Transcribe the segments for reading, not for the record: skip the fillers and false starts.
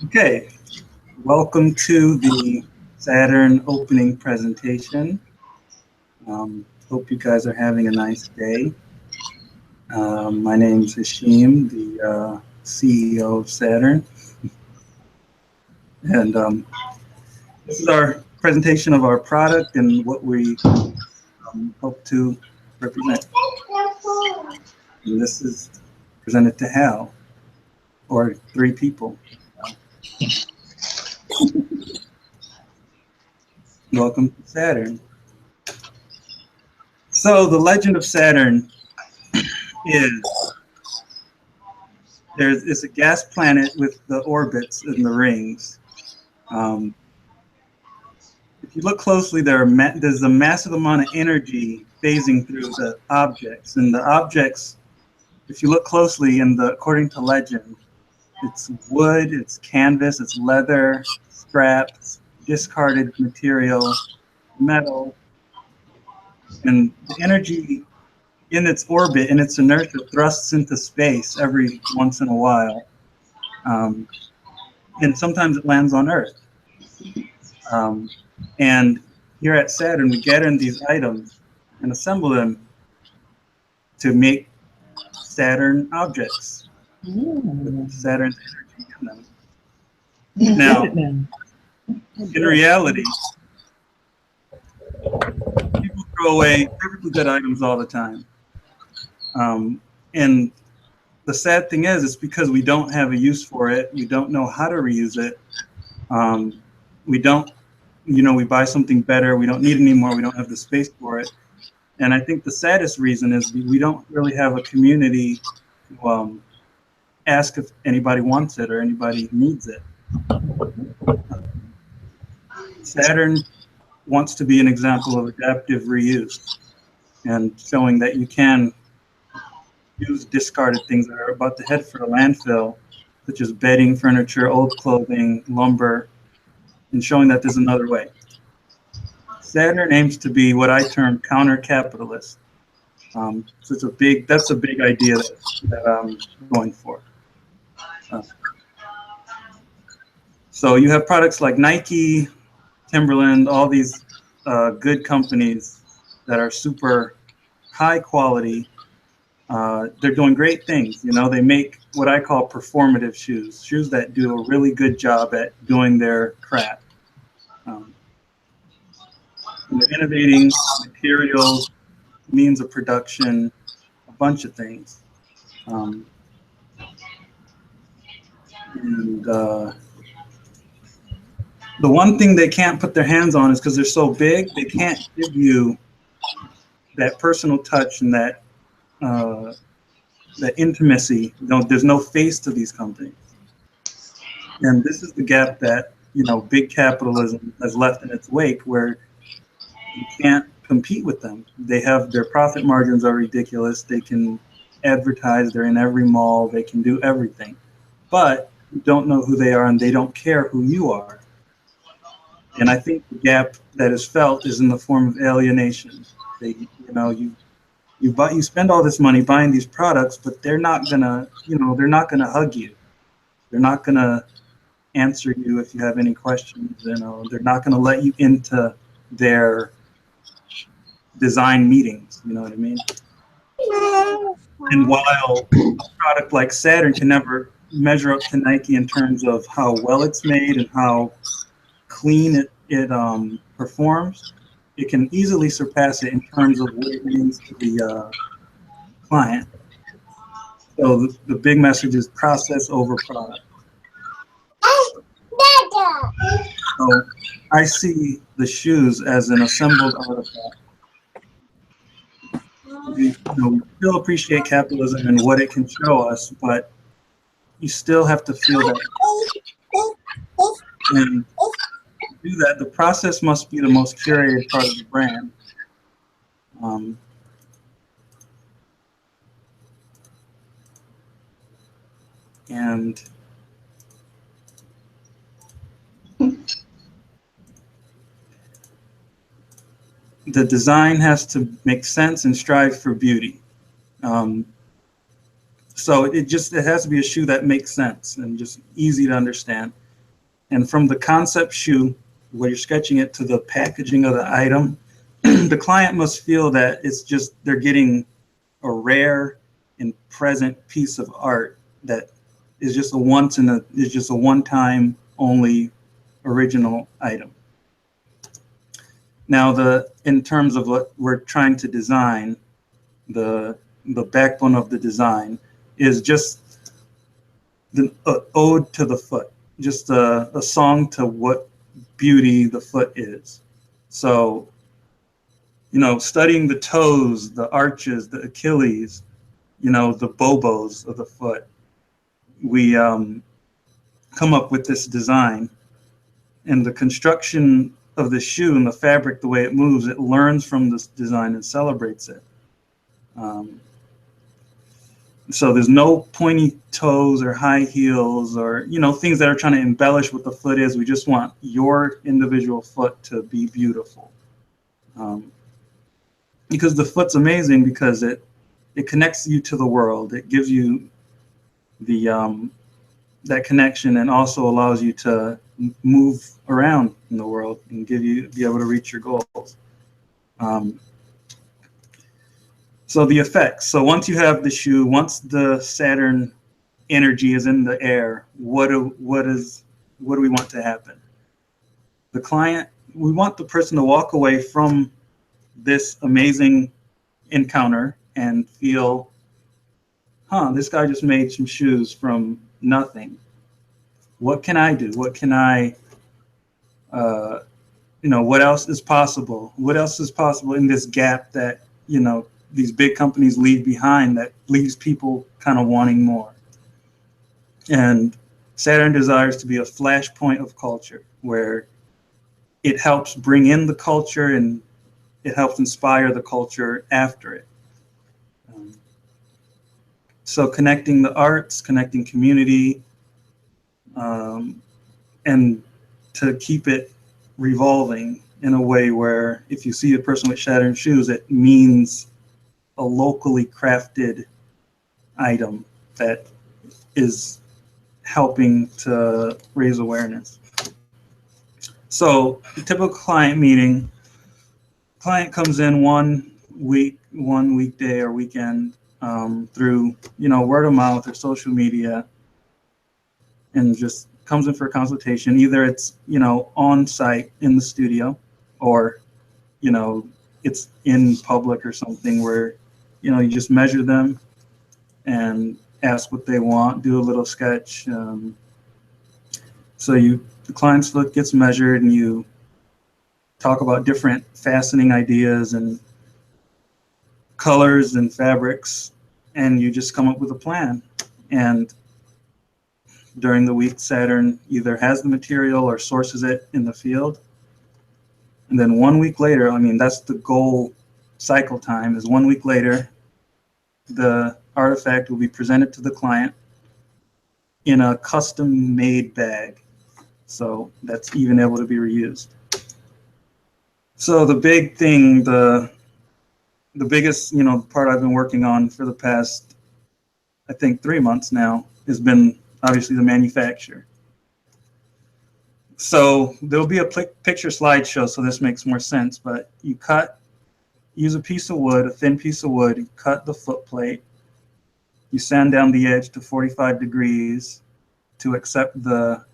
Okay, welcome to the Saturn opening presentation. Hope you guys are having a nice day. My name is Hashim, the CEO of Saturn, and this is our presentation of our product and what we hope to represent. And this is presented to Hal, or three people. Welcome to Saturn. So the legend of Saturn is it's a gas planet with the orbits and the rings. If you look closely, there's a massive amount of energy phasing through the objects, and the objects, if you look closely, according to legend, it's wood, it's canvas, it's leather, scraps, discarded material, metal, and the energy in its orbit, in its inertia, thrusts into space every once in a while, and sometimes it lands on Earth. And here at Saturn, we gather in these items and assemble them to make Saturn objects with Saturn's energy in them. Now, in reality, people throw away perfectly good items all the time. And the sad thing is, it's because we don't have a use for it. We don't know how to reuse it. We don't, we buy something better. We don't need it anymore. We don't have the space for it. And I think the saddest reason is we don't really have a community to ask if anybody wants it or anybody needs it. Saturn wants to be an example of adaptive reuse and showing that you can use discarded things that are about to head for a landfill, such as bedding, furniture, old clothing, lumber, and showing that there's another way. Saturn aims to be what I term counter-capitalist. So that's a big idea that I'm going for. So you have products like Nike, Timberland, all these good companies that are super high quality. They're doing great things. They make what I call performative shoes that do a really good job at doing their craft. They're innovating materials, means of production, a bunch of things. And the one thing they can't put their hands on is because they're so big, they can't give you that personal touch and that intimacy. There's no face to these companies. And this is the gap that, big capitalism has left in its wake, where you can't compete with them. Their profit margins are ridiculous. They can advertise, they're in every mall, they can do everything. But you don't know who they are and they don't care who you are. And I think the gap that is felt is in the form of alienation. You spend all this money buying these products, but they're not gonna hug you. They're not gonna answer you if you have any questions. They're not gonna let you into their design meetings. You know what I mean? And while a product like Saturn can never measure up to Nike in terms of how well it's made and how clean it performs, it can easily surpass it in terms of what it means to the client. So the big message is process over product. So I see the shoes as an assembled artifact. We still appreciate capitalism and what it can show us, but you still have to feel that. And to do that, the process must be the most curated part of the brand. And the design has to make sense and strive for beauty. So it has to be a shoe that makes sense and just easy to understand. And from the concept shoe, where you're sketching it, to the packaging of the item, the client must feel that they're getting a rare and present piece of art that is just a one-time only original item. Now, in terms of what we're trying to design, the backbone of the design is just the ode to the foot, just a song to what beauty the foot is. So, studying the toes, the arches, the Achilles, the bobos of the foot, we come up with this design. And the construction of the shoe and the fabric, the way it moves, it learns from this design and celebrates it. So there's no pointy toes or high heels or, things that are trying to embellish what the foot is. We just want your individual foot to be beautiful. Because the foot's amazing because it connects you to the world. It gives you that connection and also allows you to move around in the world and be able to reach your goals. So the effects. So once you have the shoe, once the Saturn energy is in the air, what do we want to happen? The client, we want the person to walk away from this amazing encounter and feel, this guy just made some shoes from nothing. What can I do? What can I, what else is possible? What else is possible in this gap that, these big companies leave behind that leaves people kind of wanting more? And Saturn desires to be a flashpoint of culture where it helps bring in the culture and it helps inspire the culture after it. So connecting the arts, connecting community, and to keep it revolving in a way where if you see a person with Saturn shoes, it means a locally crafted item that is helping to raise awareness. So the typical client meeting, client comes in one weekday or weekend through word of mouth or social media, and just comes in for a consultation. Either it's on site in the studio, or it's in public or something where you just measure them and ask what they want, do a little sketch. So the client's foot gets measured and you talk about different fastening ideas and colors and fabrics, and you just come up with a plan. And during the week, Saturn either has the material or sources it in the field. And then 1 week later, that's the goal cycle time, is 1 week later, the artifact will be presented to the client in a custom made bag. So that's even able to be reused. So the big thing, the biggest, part I've been working on for the past, I think 3 months now, has been obviously the manufacture. So there'll be a picture slideshow, so this makes more sense, but use a piece of wood, a thin piece of wood, you cut the foot plate, you sand down the edge to 45 degrees to accept the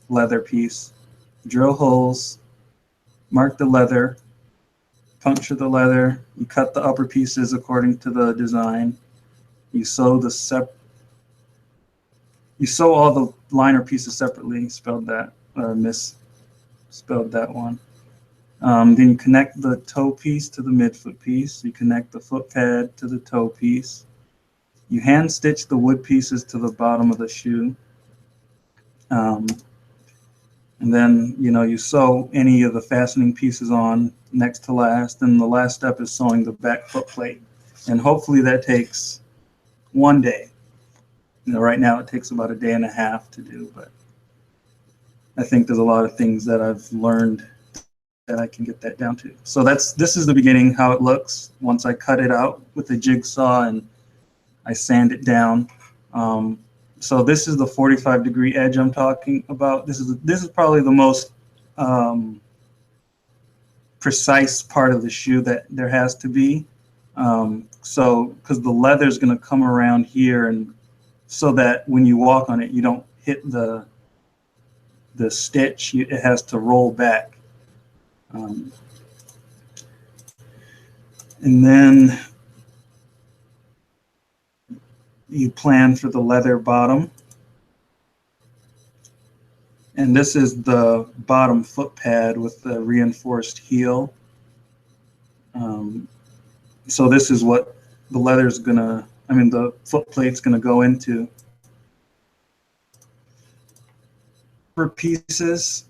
leather piece, drill holes, mark the leather, puncture the leather, you cut the upper pieces according to the design, you sew all the liner pieces separately, spelled that, misspelled that one. Then you connect the toe piece to the midfoot piece. You connect the foot pad to the toe piece. You hand stitch the wood pieces to the bottom of the shoe. And then, you sew any of the fastening pieces on next to last. And the last step is sewing the back foot plate. And hopefully that takes 1 day. Right now it takes about a day and a half to do, but I think there's a lot of things that I've learned that I can get that down to. So this is the beginning, how it looks once I cut it out with a jigsaw and I sand it down. So this is the 45-degree edge I'm talking about. This is probably the most precise part of the shoe that there has to be. So because the leather is going to come around here, and so that when you walk on it, you don't hit the stitch. It has to roll back. And then you plan for the leather bottom. And this is the bottom foot pad with the reinforced heel. So this is what the leather's gonna, the foot plate's gonna go into. For pieces,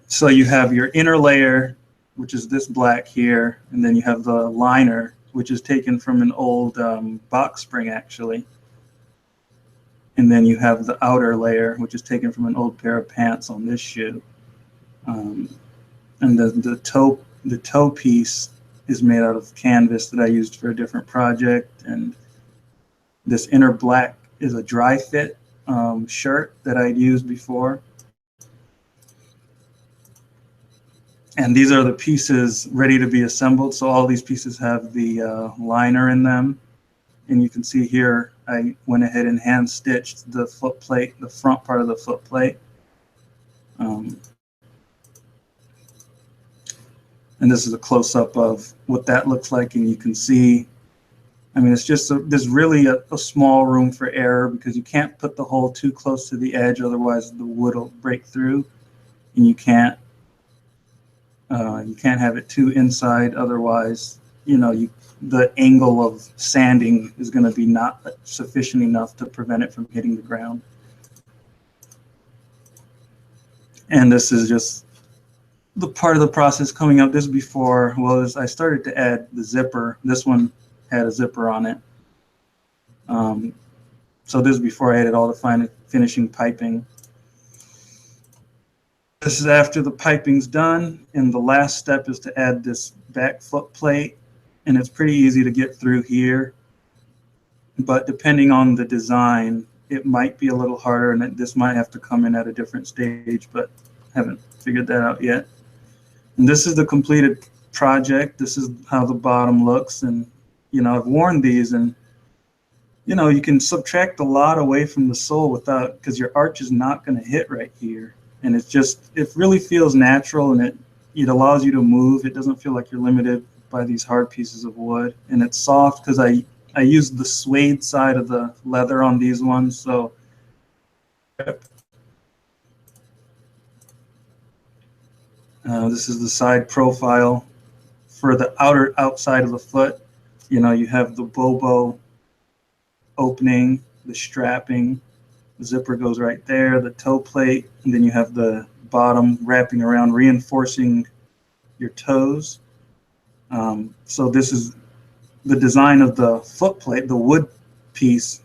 so you have your inner layer, which is this black here, and then you have the liner, which is taken from an old box spring actually. And then you have the outer layer, which is taken from an old pair of pants on this shoe. And the toe piece is made out of canvas that I used for a different project. And this inner black is a dry fit shirt that I'd used before. And these are the pieces ready to be assembled. So all these pieces have the liner in them. And you can see here, I went ahead and hand stitched the foot plate, the front part of the foot plate. And this is a close-up of what that looks like. And you can see, it's just there's really a small room for error because you can't put the hole too close to the edge, otherwise the wood will break through. And you can't have it too inside, otherwise, the angle of sanding is going to be not sufficient enough to prevent it from hitting the ground. And this is just the part of the process coming up. This before, I started to add the zipper. This one had a zipper on it. So this is before I added all the finishing piping. This is after the piping's done, and the last step is to add this back foot plate. And it's pretty easy to get through here, but depending on the design, it might be a little harder, and this might have to come in at a different stage, but haven't figured that out yet. And this is the completed project. This is how the bottom looks, and I've worn these, and you can subtract a lot away from the sole because your arch is not going to hit right here, and it really feels natural, and it allows you to move. It doesn't feel like you're limited by these hard pieces of wood, and it's soft because I used the suede side of the leather on these ones. So this is the side profile for the outside of the foot. You have the bobo opening, the strapping, the zipper goes right there, the toe plate, and then you have the bottom wrapping around, reinforcing your toes. So this is the design of the foot plate, the wood piece.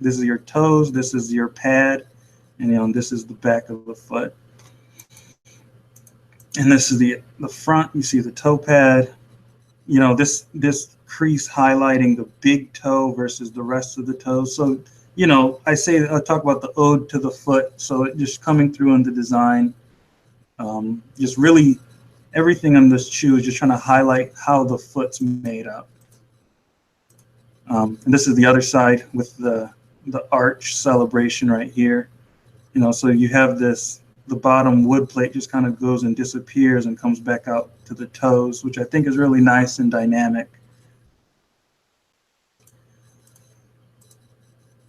This is your toes, this is your pad, and this is the back of the foot. And this is the front. You see the toe pad. This crease highlighting the big toe versus the rest of the toes. So, I talk about the ode to the foot. So it just coming through in the design, just really everything on this shoe is just trying to highlight how the foot's made up. And this is the other side with the arch celebration right here. So you have the bottom wood plate just kind of goes and disappears and comes back out to the toes, which I think is really nice and dynamic.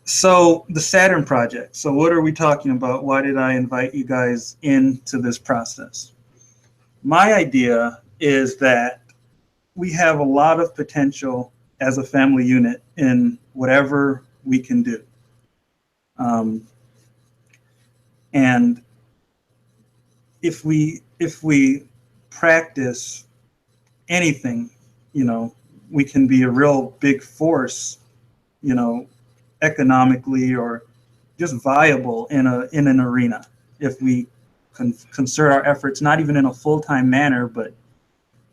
So the Saturn project. So what are we talking about? Why did I invite you guys into this process? My idea is that we have a lot of potential as a family unit in whatever we can do. And if we practice anything, we can be a real big force, economically or just viable in an arena if we concert our efforts, not even in a full-time manner, but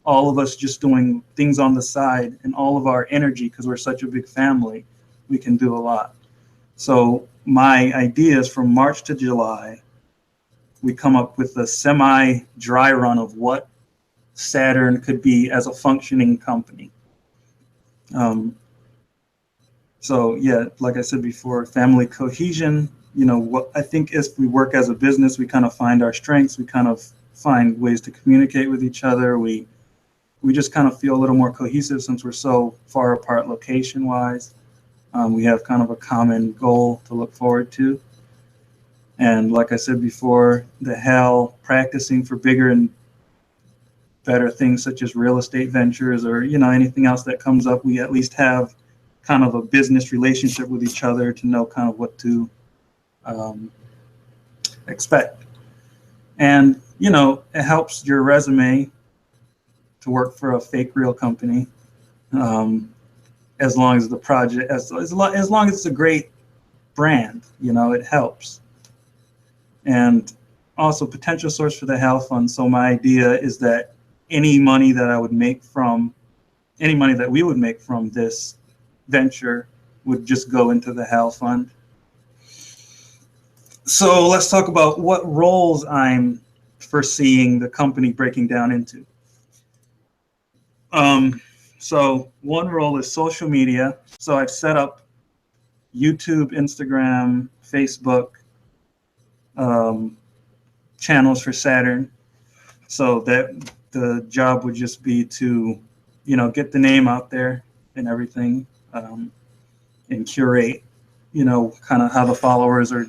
all of us just doing things on the side and all of our energy, because we're such a big family, we can do a lot. So my idea is from March to July, we come up with a semi-dry run of what Saturn could be as a functioning company. So yeah, like I said before, family cohesion, what I think is, we work as a business, we kind of find our strengths, we kind of find ways to communicate with each other. We just kind of feel a little more cohesive since we're so far apart location-wise. We have kind of a common goal to look forward to. And like I said before, the HAL practicing for bigger and better things such as real estate ventures or, anything else that comes up, we at least have kind of a business relationship with each other to know kind of what to expect. And, it helps your resume to work for a fake real company, as long as the project, as long as it's a great brand, it helps. And also potential source for the HAL fund. So my idea is that any money that we would make from this venture would just go into the HAL fund. So let's talk about what roles I'm foreseeing the company breaking down into. So one role is social media. So I've set up YouTube, Instagram, Facebook channels for Saturn. So that the job would just be to, get the name out there and everything, and curate, kind of how the followers are,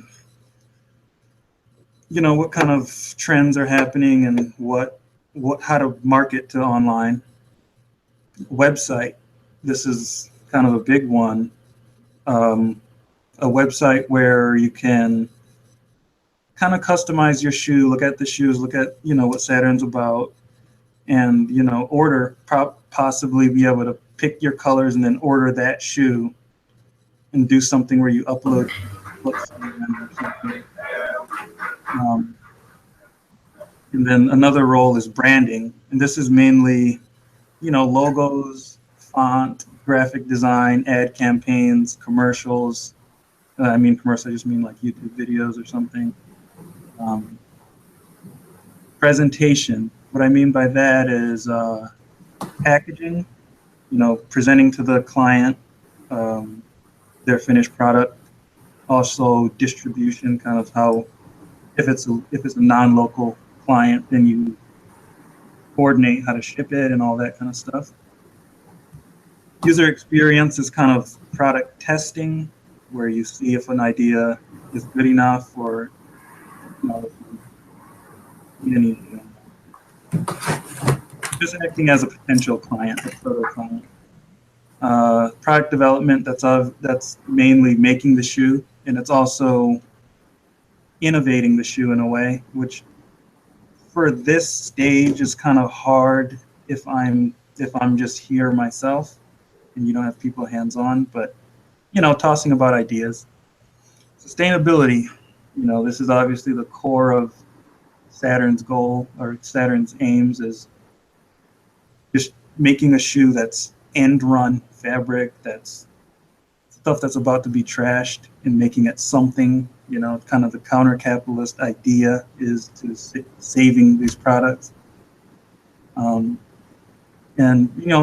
what kind of trends are happening and how to market to online. Website, this is kind of a big one. A website where you can kind of customize your shoe, look at the shoes, look at, what Saturn's about, and, order, possibly be able to pick your colors and then order that shoe and do something where you upload books or something. And then another role is branding. And this is mainly, logos, font, graphic design, ad campaigns, commercials. Commercials, I just mean like YouTube videos or something. Presentation. What I mean by that is packaging, presenting to the client their finished product. Also distribution, kind of how, if it's a non-local client, then you coordinate how to ship it and all that kind of stuff. User experience is kind of product testing, where you see if an idea is good enough or just acting as a potential client, a photo client. Product development, that's mainly making the shoe, and it's also innovating the shoe in a way, which for this stage is kind of hard if I'm just here myself and you don't have people hands-on, but tossing about ideas. Sustainability, this is obviously the core of Saturn's goal, or Saturn's aims, is just making a shoe that's end run fabric, that's stuff that's about to be trashed, and making it something. Kind of the counter-capitalist idea is to saving these products. And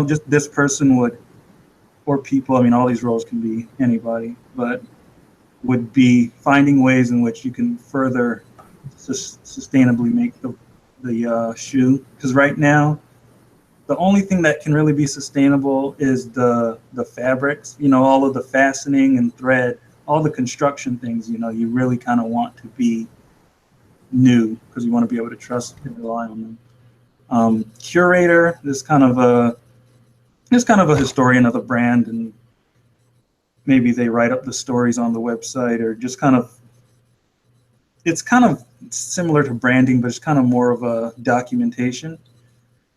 just this person would, or people, all these roles can be anybody, but would be finding ways in which you can further sustainably make the shoe. Because right now, the only thing that can really be sustainable is the fabrics, all of the fastening and thread, all the construction things, you really kind of want to be new because you want to be able to trust and rely on them. Curator is kind of a historian of the brand, and maybe they write up the stories on the website, or just it's kind of similar to branding, but it's kind of more of a documentation.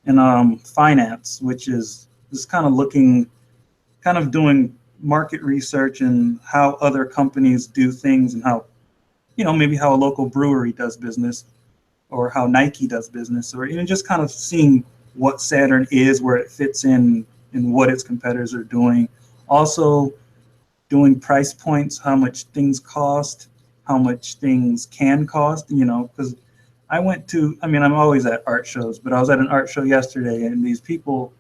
And finance, which is kind of doing market research and how other companies do things, and how, maybe how a local brewery does business, or how Nike does business, or just kind of seeing what Saturn is, where it fits in, and what its competitors are doing. Also, doing price points, how much things cost, how much things can cost, you know, because I went to, I mean, I'm always at art shows, but I was at an art show yesterday, and these people,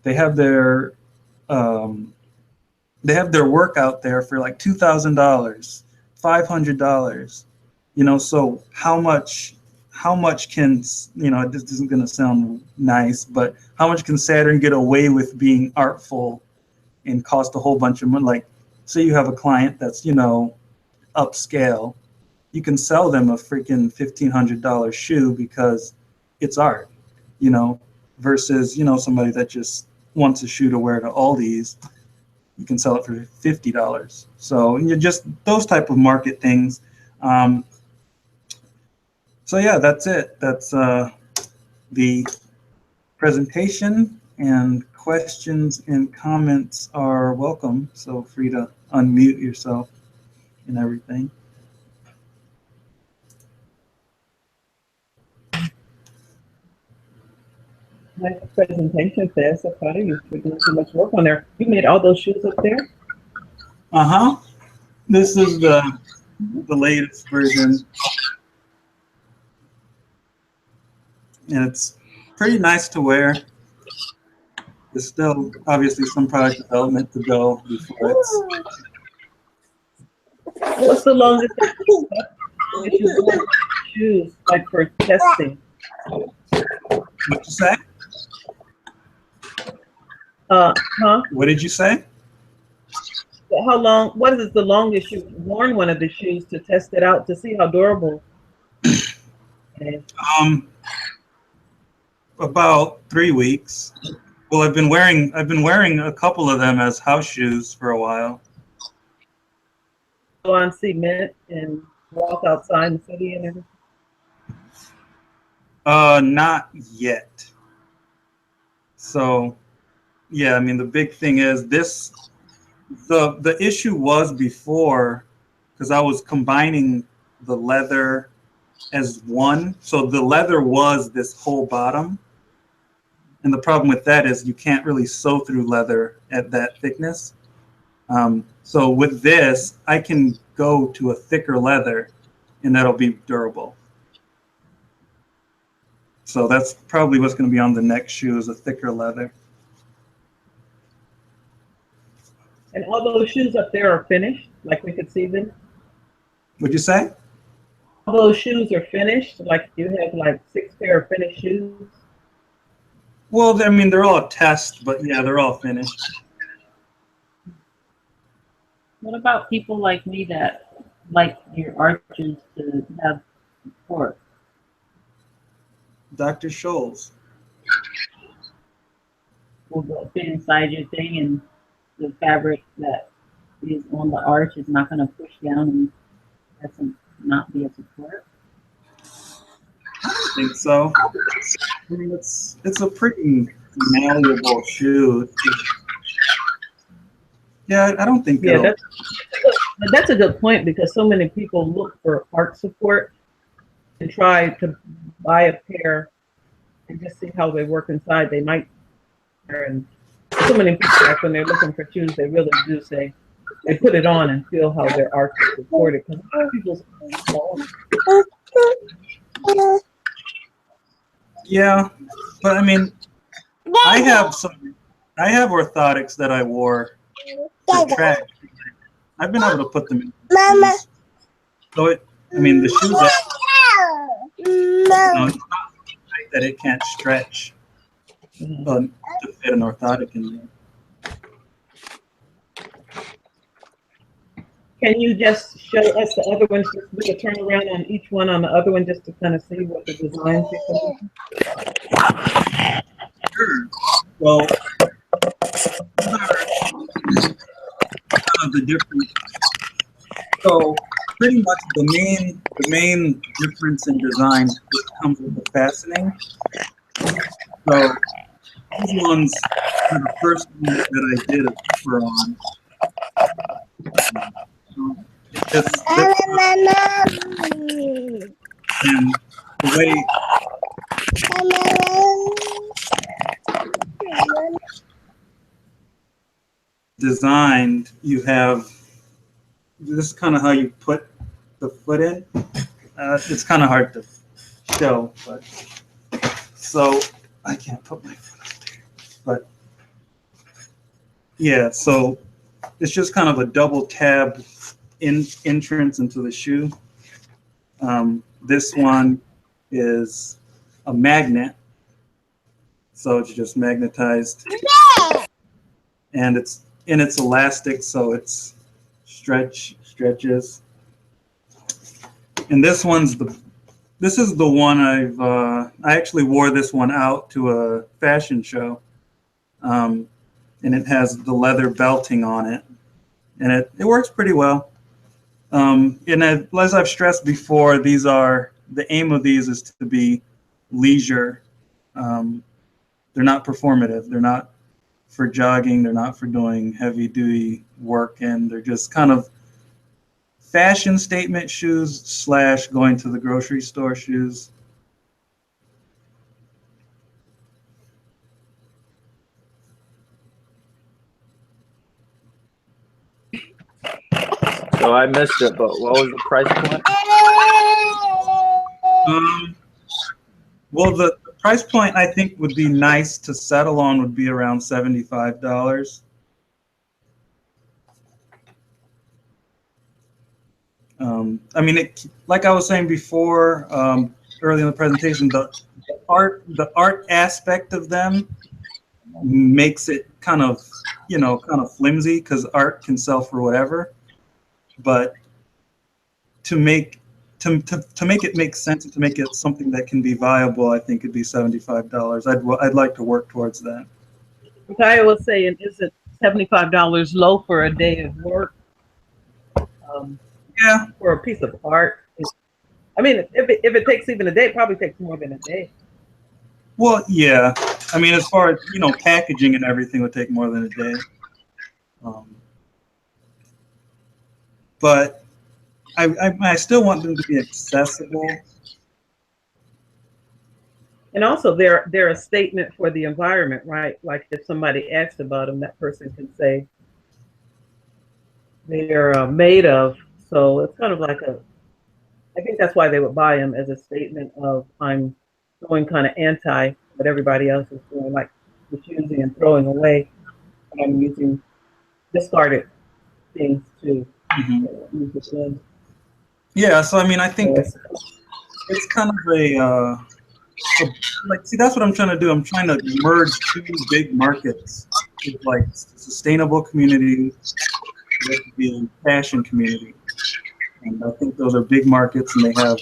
they have their um, work out there for like $2,000, $500, you know. So how much can, you know, this isn't going to sound nice, but how much can Saturn get away with being artful and cost a whole bunch of money? Like, say you have a client that's, you know, upscale, you can sell them a freaking $1,500 shoe because it's art, you know, versus, you know, somebody that just wants a shoe to wear to Aldi's, you can sell it for $50. So you just those type of market things. So yeah, that's it. That's the presentation, and questions and comments are welcome. So free to unmute yourself and everything. Nice presentation, Fez. So proud of you for doing so much work on there. You made all those shoes up there? Uh-huh. This is the latest version. And it's pretty nice to wear. There's still obviously some product development to go before it's. What's the longest that you've worn shoes, like for testing? What you say? Huh? What did you say? How long? What is the longest you've worn one of the shoes to test it out to see how durable it is? About 3 weeks. Well, I've been wearing a couple of them as house shoes for a while. Go on cement and walk outside the city and everything. Not yet. So, yeah, I mean, the big thing is this. The issue was before, because I was combining the leather as one. So the leather was this whole bottom. And the problem with that is you can't really sew through leather at that thickness. So with this, I can go to a thicker leather, and that'll be durable. So that's probably what's going to be on the next shoe, is a thicker leather. And all those shoes up there are finished, like we could see them? What'd you say? All those shoes are finished, like you have like 6 pair of finished shoes? Well, I mean, they're all tests, but yeah, they're all finished. What about people like me that like your arches to have support? Dr. Scholl's. Will go fit inside your thing, and the fabric that is on the arch is not going to push down and that's not be a support? I don't think so. I mean, it's a pretty malleable shoe. Yeah, I don't think. Yeah, that's a good point, because so many people look for arch support and try to buy a pair and just see how they work inside. They might, and so many people, like when they're looking for shoes, they really do say they put it on and feel how their arch is supported, because a lot of people's small. Yeah, but I mean, I have orthotics that I wore for track. I've been able to put them in. Shoes. So I mean, the shoes are, it's not tight that it can't stretch to fit an orthotic in there. Can you just show us the other ones, just do a turn around on each one on the other one, just to kind of see what the design is? Sure. Well, the difference. So pretty much the main difference in design comes with the fastening. So these ones are the first ones that I did a cover on. And the way designed, you have, this is kind of how you put the foot in. It's kind of hard to show, but so I can't put my foot up there. But yeah, so it's just kind of a double tab entrance into the shoe. This one is a magnet, so it's just magnetized, and it's elastic, so it's stretches. And this is the one I actually wore this one out to a fashion show, and it has the leather belting on it, and it works pretty well. And as I've stressed before, the aim of these is to be leisure. They're not performative. They're not for jogging. They're not for doing heavy duty work, and they're just kind of fashion statement shoes / going to the grocery store shoes. So I missed it, but what was the price point? Well, the price point I think would be nice to settle on would be around $75. I mean, like I was saying before, early in the presentation, the art aspect of them makes it kind of flimsy, because art can sell for whatever. But to make it make sense and to make it something that can be viable, I think it'd be $75. I'd like to work towards that. Kaya was saying, isn't $75 low for a day of work? Yeah. For a piece of art. I mean, if it takes even a day, it probably takes more than a day. Well, yeah. I mean, as far as, packaging and everything would take more than a day. But I still want them to be accessible. And also, they're a statement for the environment, right? Like if somebody asks about them, that person can say they're made of. So it's kind of like I think that's why they would buy them, as a statement of, I'm going kind of anti what everybody else is doing, like refusing and throwing away. I'm using discarded things to use again. Yeah, so I mean, I think it's kind of see, that's what I'm trying to do. I'm trying to merge two big markets, like sustainable community with the fashion community. And I think those are big markets, and they have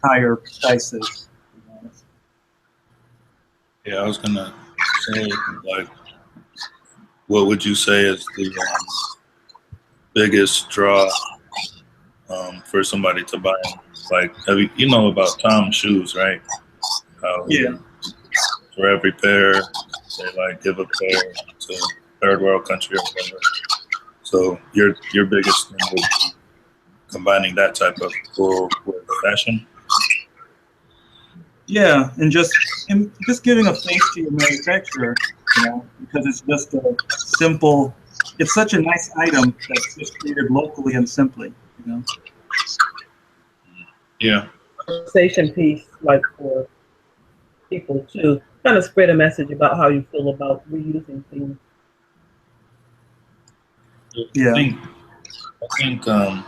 higher prices. Yeah, I was gonna say, like, what would you say is the biggest draw for somebody to buy? Like, you know about Tom's shoes, right? Yeah. For every pair, they like give a pair to third world country or whatever. So your biggest thing would be combining that type of cool with fashion. Yeah, and just giving a face to your manufacturer, because it's just a simple. It's such a nice item that's just created locally and simply, Yeah. Conversation piece, like for people to kind of spread a message about how you feel about reusing things. Yeah. I think the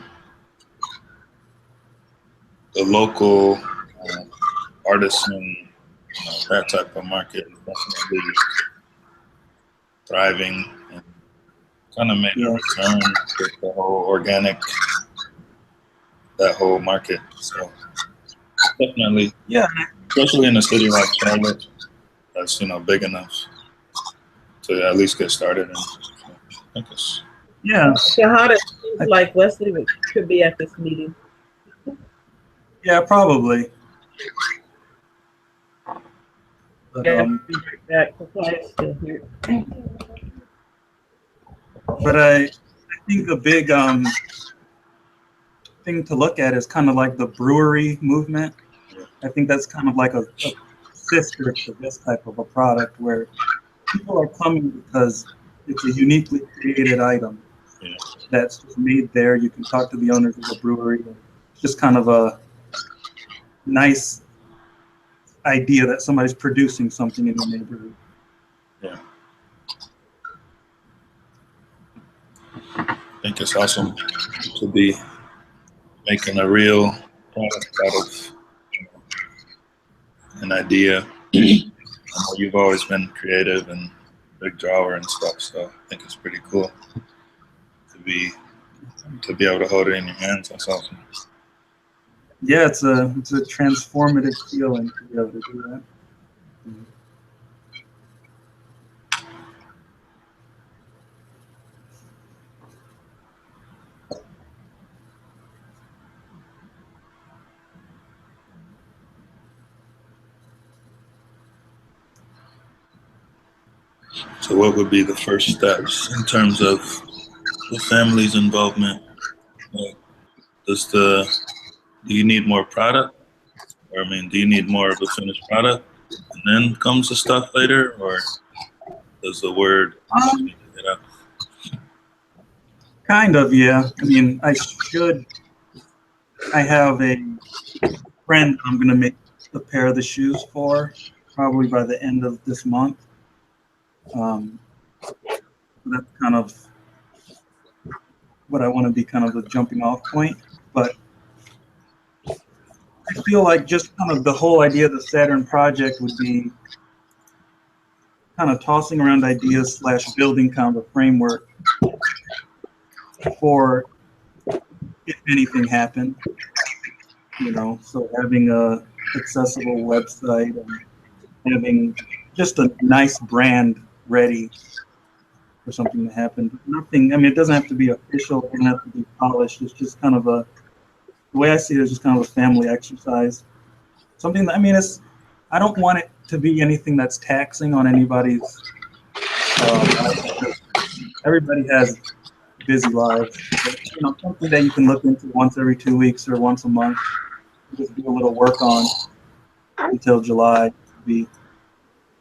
local artisan, that type of market is definitely thriving and kind of made a return with the whole organic, that whole market. So definitely, yeah, especially in a city like Charlotte, that's big enough to at least get started. And I think it's So how does things like Wesley could be at this meeting? Yeah, probably. But, but I think a big thing to look at is kind of like the brewery movement. I think that's kind of like a sister to this type of a product, where people are coming because it's a uniquely created item Yeah. that's just made there. You can talk to the owners of the brewery. It's just kind of a nice idea that somebody's producing something in your neighborhood. Yeah. I think it's awesome to be making a real product out of an idea. I know you've always been creative and big drawer and stuff, so I think it's pretty cool to be able to hold it in your hands. That's awesome. Yeah, it's a transformative feeling to be able to do that. So what would be the first steps in terms of the family's involvement? Like, do you need more product? Or, I mean, do you need more of a finished product and then comes the stuff later? Or does the word need to get out? Kind of, yeah. I mean, I have a friend I'm going to make a pair of the shoes for probably by the end of this month. That's kind of what I want to be kind of the jumping off point. But I feel like just kind of the whole idea of the Saturn project would be kind of tossing around ideas / building kind of a framework for if anything happened, so having a accessible website and having just a nice brand ready for something to happen. Nothing, I mean, it doesn't have to be official, it doesn't have to be polished. It's just kind of the way I see it is just kind of a family exercise. Something that, I mean, I don't want it to be anything that's taxing on anybody's life. Everybody has busy lives. But, something that you can look into once every 2 weeks or once a month, just do a little work on until July.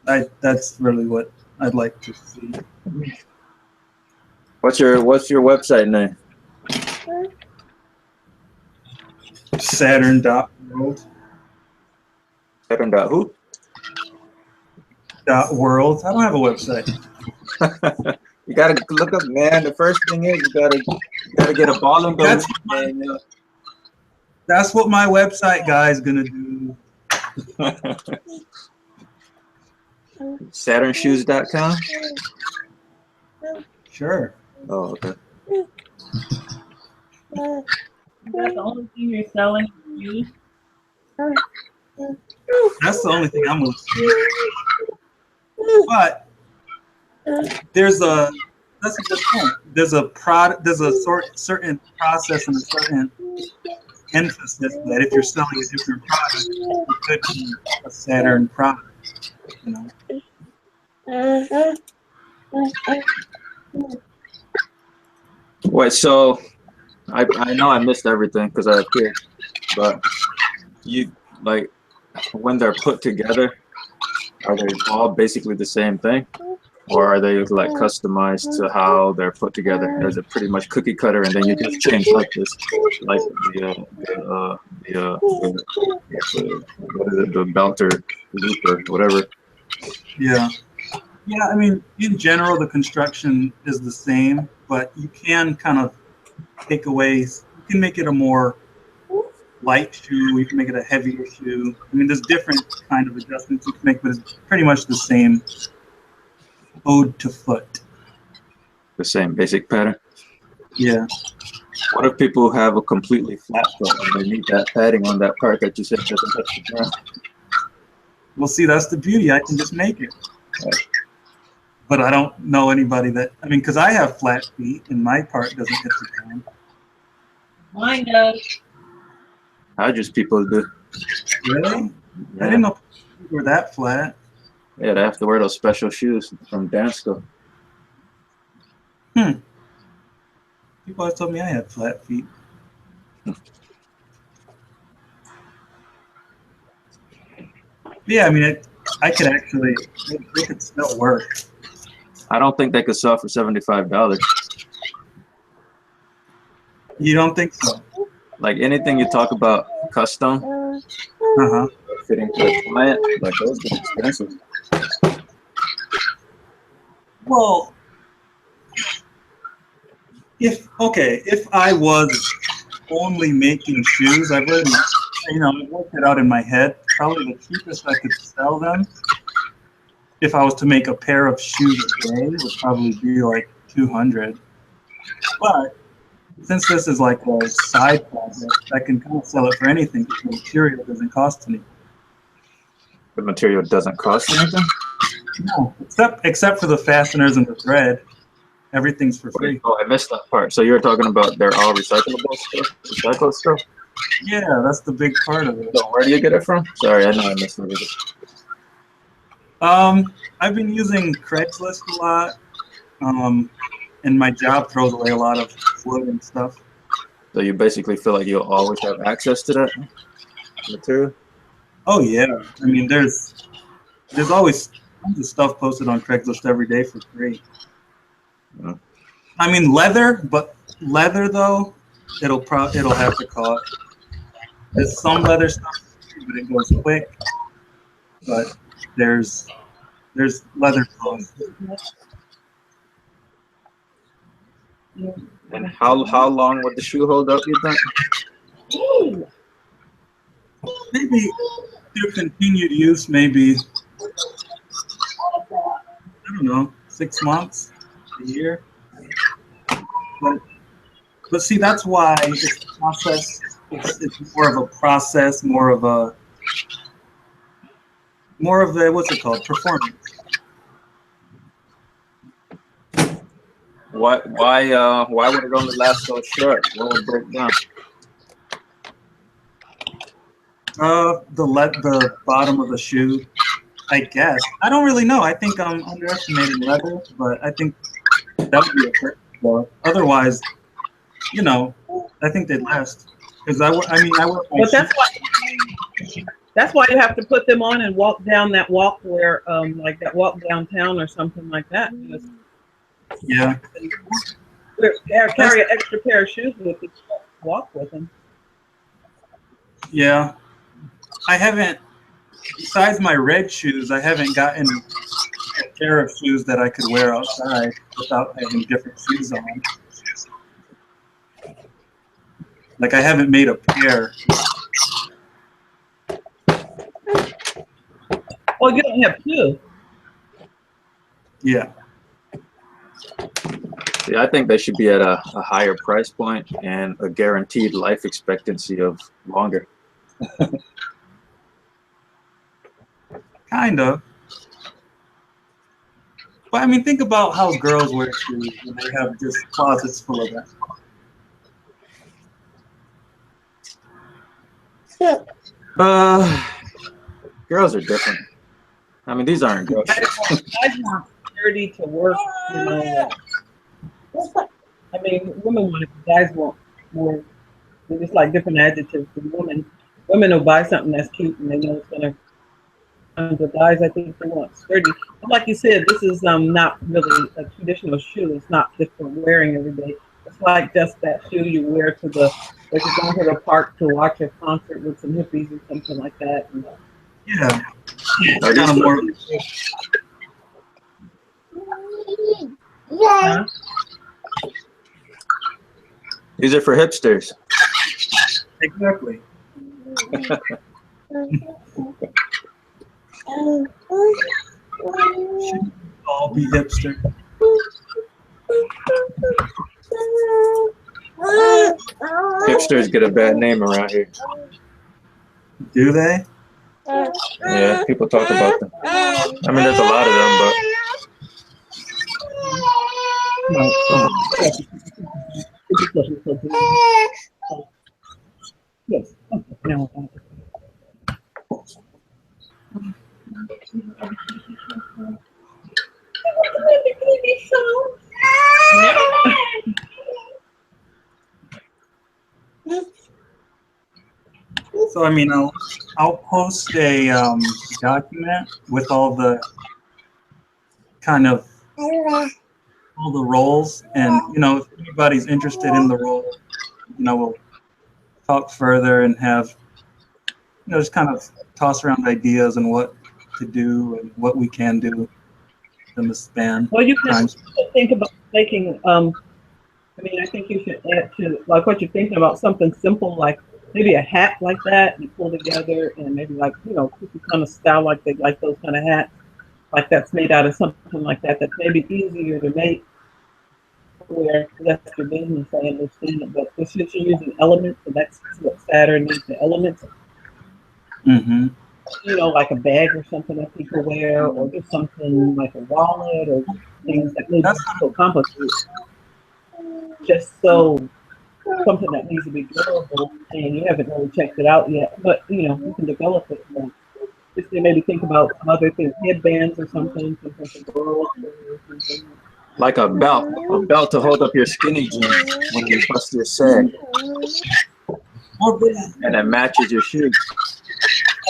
That's really what I'd like to see. What's your website name? Saturn.world. Saturn.who? .world. I don't have a website. You gotta look up, man. The first thing is you gotta get a ball and go. That's what my website guy is gonna do. SaturnShoes.com? Sure. Oh, okay. Is that the only thing you're selling? You? That's the only thing I'm gonna see. But that's a good point. There's a certain process and a certain emphasis that if you're selling a different product, it could be a Saturn product. Wait, so I know I missed everything because I appeared, but you like when they're put together, are they all basically the same thing, or are they like customized to how they're put together? Or is it pretty much cookie cutter and then you just change like this, like what is it, the belt or loop or whatever? Yeah. Yeah, I mean, in general, the construction is the same, but you can kind of take away, you can make it a more light shoe, you can make it a heavier shoe. I mean, there's different kind of adjustments you can make, but it's pretty much the same ode to foot. The same basic pattern? Yeah. What if people have a completely flat foot and they need that padding on that part that you said doesn't touch the ground? Well, see, that's the beauty. I can just make it. Right. But I don't know anybody that, I mean, because I have flat feet and my part doesn't hit the ground. Mine does. How just people do? Really? Yeah. I didn't know feet were that flat. Yeah, they have to wear those special shoes from dance school. People always told me I had flat feet. Yeah, I mean, I could actually, it could still work. I don't think they could sell for $75. You don't think so? Like anything you talk about custom, fitting to a client, like those get expensive. Well, if I was only making shoes, I've already, I worked it out in my head. Probably the cheapest I could sell them, if I was to make a pair of shoes a day, would probably be like 200. But since this is like a side project, I can kind of sell it for anything because the material doesn't cost anything. The material doesn't cost anything? No, except for the fasteners and the thread. Everything's for free. Oh, I missed that part. So you're talking about they're all recyclable stuff? Recycled stuff? Yeah, that's the big part of it. So where do you get it from? Sorry, I know I missed everything. I've been using Craigslist a lot, and my job throws away a lot of wood and stuff. So you basically feel like you'll always have access to that material? Oh yeah, I mean there's always tons of stuff posted on Craigslist every day for free. Yeah. I mean leather though, it'll have to cost. There's some leather stuff, but it goes quick. But there's leather costs. And how long would the shoe hold up, you think? Maybe through continued use, maybe I don't know, 6 months, a year. But see, that's why it's a process. It's more of a process, more of a what's it called? Performance. Why would it only last so short? What would break down? The bottom of the shoe, I guess. I don't really know. I think I'm underestimating leather, but I think that would be a trick. Otherwise, I think they'd last. Because I work. But that's why you have to put them on and walk down that walk where, like that walk downtown or something like that. Yeah. Carry an extra pair of shoes with you, walk with them. Yeah. I haven't, besides my red shoes, I haven't gotten a pair of shoes that I could wear outside without having different shoes on. Like I haven't made a pair. Well, you don't have two. Yeah. See, I think they should be at a higher price point and a guaranteed life expectancy of longer. Kind of. But I mean, think about how girls wear shoes when they have just closets full of them. Girls are different. I mean, these aren't girls. Guys want dirty to work, I mean, women want it, guys want more. It's like different adjectives. Women will buy something that's cute and they know it's gonna. The guys, I think they want sturdy. And like you said, this is not really a traditional shoe. It's not just for wearing every day. It's like just that shoe you wear to the, like you're going to the park to watch a concert with some hippies or something like that. And, Yeah. Are Kind of these, more. huh? these are for hipsters. Exactly. Should all be hipster. Hipsters get a bad name around here. Do they? Yeah, people talk about them. I mean, there's a lot of them, but Yes. No. So I mean, I'll post a document with all the kind of all the roles, and if anybody's interested in the role, we'll talk further and have just kind of toss around ideas and what to do and what we can do in the span. Well, you can time. think about making. I mean, I think you should add to like what you're thinking about something simple like maybe a hat like that you pull together, and maybe like people kind of style like they like those kind of hats, like that's made out of something like that. That's maybe easier to make. Where that's your business, I understand it, but since you're using elements, and that's what Saturn needs, the elements. Mm-hmm. Like a bag or something that people wear, or just something like a wallet, or things that maybe so complicated. Just so something that needs to be durable, and you haven't really checked it out yet, but you can develop it. Just to maybe think about some other things, headbands or something for girls or something. Like a belt to hold up your skinny jeans when you bust your sag, and it matches your shoes.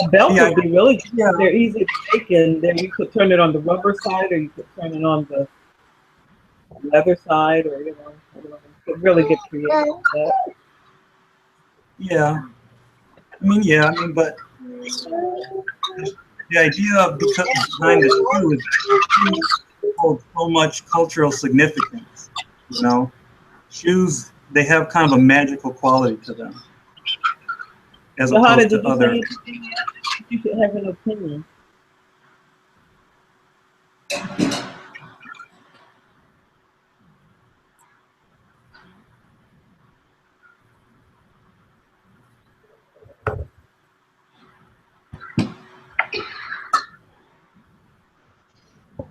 A belt would be really good. Yeah. They're easy to make, and then you could turn it on the rubber side, or you could turn it on the leather side, or you could really get creative with that. Yeah, but the idea behind the shoe is that holds so much cultural significance. Shoes, they have kind of a magical quality to them, as opposed to other. You should have an opinion.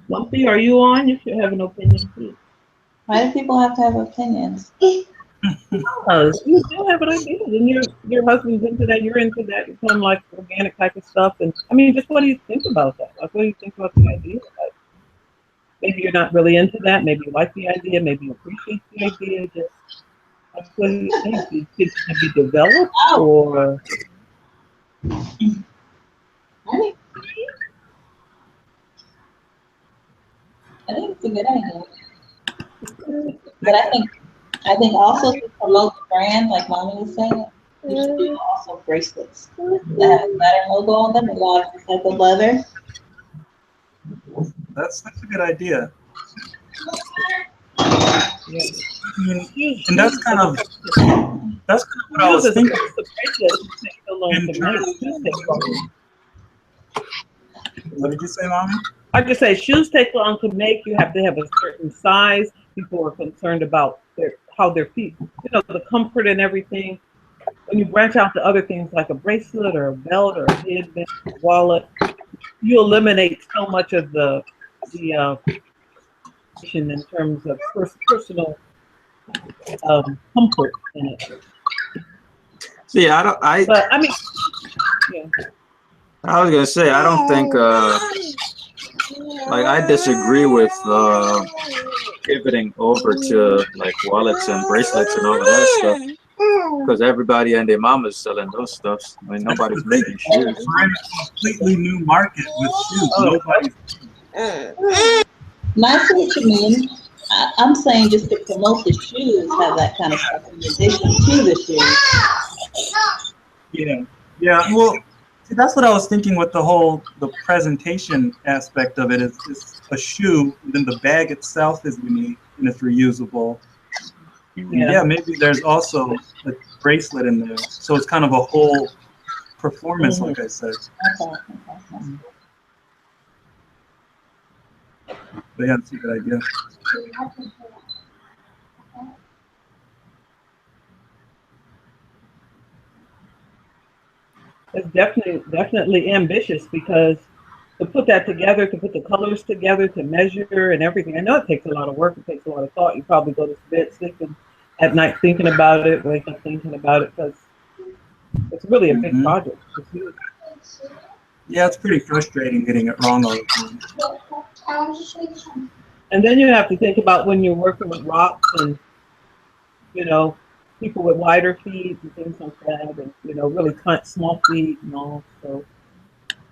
Lumpy, are you on? You should have an opinion too. Why do people have to have opinions? Because you do have an idea, and your husband's into that, you're into that, you kind of like organic type of stuff. And I mean, just what do you think about that? Like, what do you think about the idea? Like, maybe you're not really into that. Maybe you like the idea. Maybe you appreciate the idea. Just like, what do you think? Do you think it can be developed, or? I think it's a good idea. But I think also to promote the brand, like Mommy was saying, you should do also bracelets that have Saturn logo on them, a lot of type of leather. That's a good idea. Yeah. And that's kind of what I was thinking. What did you say, Mommy? I just say shoes take long to make. You have to have a certain size. People are concerned about how their feet, the comfort and everything. When you branch out to other things like a bracelet or a belt or a headband, a wallet, you eliminate so much of the in terms of personal comfort in it. See, But I mean, yeah. I was gonna say, I don't think, like, I disagree with pivoting over to like wallets and bracelets and all of that stuff, because everybody and their mama's selling those stuffs. I mean, nobody's making shoes. We're in a completely new market with shoes. Nobody's. I see what you mean. I'm saying just to promote the shoes, have that kind of stuff in addition to the shoes. Yeah. Well, see, that's what I was thinking with the presentation aspect of it. Is a shoe, and then the bag itself is unique and it's reusable. Yeah, maybe there's also a bracelet in there, so it's kind of a whole performance, like I said. Okay. But yeah, that's a good idea. It's definitely ambitious, because to put that together, to put the colors together, to measure and everything, I know it takes a lot of work. It takes a lot of thought. You probably go to bed sleeping at night thinking about it, wake up thinking about it, because it's really a big project. Yeah, it's pretty frustrating getting it wrong all the time. And then you have to think about when you're working with rocks and, people with wider feet and things like that, and, really small feet and all. So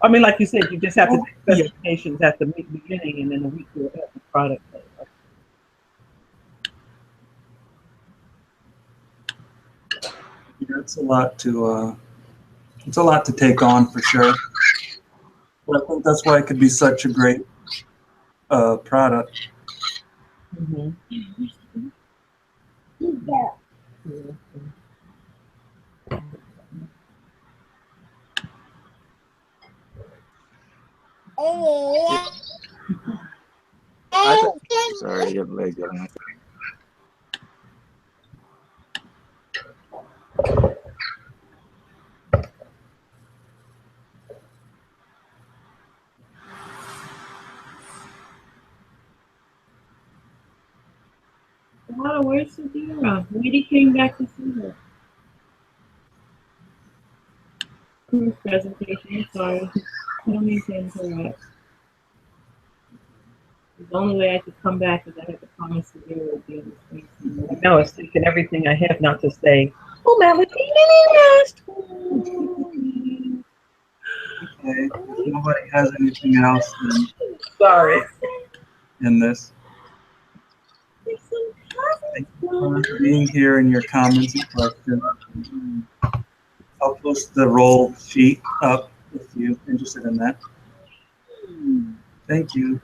I mean, like you said, you just have to take Yeah. specifications at the beginning, and then a week you'll have the product. Yeah, it's a lot to take on for sure. But I think that's why it could be such a great product. Mm-hmm. Sorry, your leg getting it. Wow, where's Sadira? Lady came back to see her. Cruise presentation, sorry. I don't mean to interrupt. The only way I could come back is I had to promise Sadira would be in the space. No, it's taking everything I have not to say. Oh, Melody, Okay. If nobody has anything else sorry. in this, thank you for being here and your comments and questions. I'll post the roll sheet up if you're interested in that. Thank you.